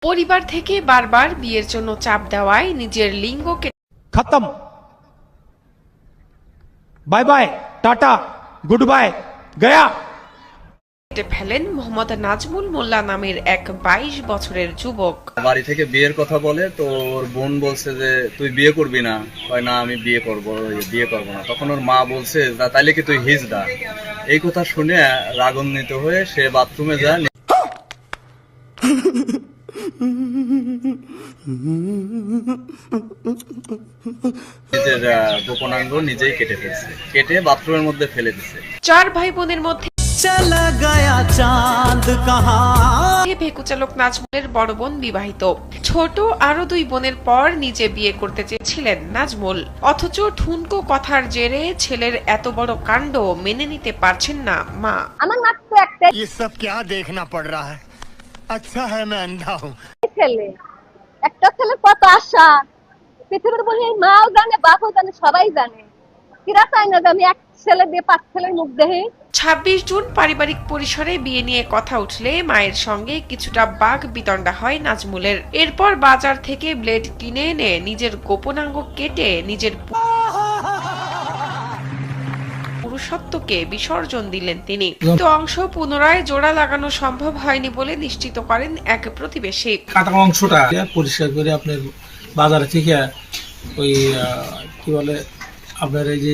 পরিবার থেকে বারবার বিয়ের জন্য চাপ দেওয়ায় নিজের লিঙ্গকে खत्म bye bye tata goodbye गया কেটে ফেলেন মোহাম্মদ নাজমুল মোল্লা নামের এক ২২ বছরের যুবক। বাড়ি থেকে বিয়ের কথা বলে, তো ওর বোন বলছে যে তুই বিয়ে করবি না, কয় না আমি বিয়ে করবো না। তখন ওর মা বলছে তাইলে কি তুই হিজড়া। এই কথা শুনে রাগান্বিত হয়ে সে বাথরুমে যায়, নিজের গোপনাঙ্গ নিজেই কেটে ফেলছে, কেটে বাথরুমের মধ্যে ফেলে দিছে। ৪ ভাই বোনের মধ্যে চলা গয়া চাঁদ কাহা। ভেকুচালক নাজমুলের বড় বোন বিবাহিত। ছোট আরো ২ বোনের পর নিজে বিয়ে করতে চেয়েছিলেন নাজমুল, অথচ ঠুনকো কথার জেরে ছেলের এত বড় কাণ্ড মেনে নিতে পারছেন না মা। আমার মাত্র একটা ये सब क्या देखना पड़ रहा है। अच्छा है मैं अंधा हूँ। ছেলে, একটা ছেলে কত আশা পৃথিবীর বলি মাও জানে বাপও জানে সবাই জানে, কিরা চায় না যে আমি এক ছেলে দিয়ে ৫ ছেলের মুখ দেখি। ২৬ জুন পারিবারিক পরিসরে বিয়ে নিয়ে কথা উঠলে মায়ের সঙ্গে কিছুটা বাক বিতণ্ডা হয় নাজমুলের। এরপর বাজার থেকে ব্লেড কিনে এনে নিজের গোপনাঙ্গ কেটে নিজের পুরুষত্বকে বিসর্জন দিলেন তিনি। তো অংশ পুনরায় জোড়া লাগানো সম্ভব হয়নি বলে নিশ্চিত করেন এক প্রতিবেশী। কাটা অংশটা পরিষ্কার করে আপনার বাজার থেকে ওই কি বলে আপনার এই যে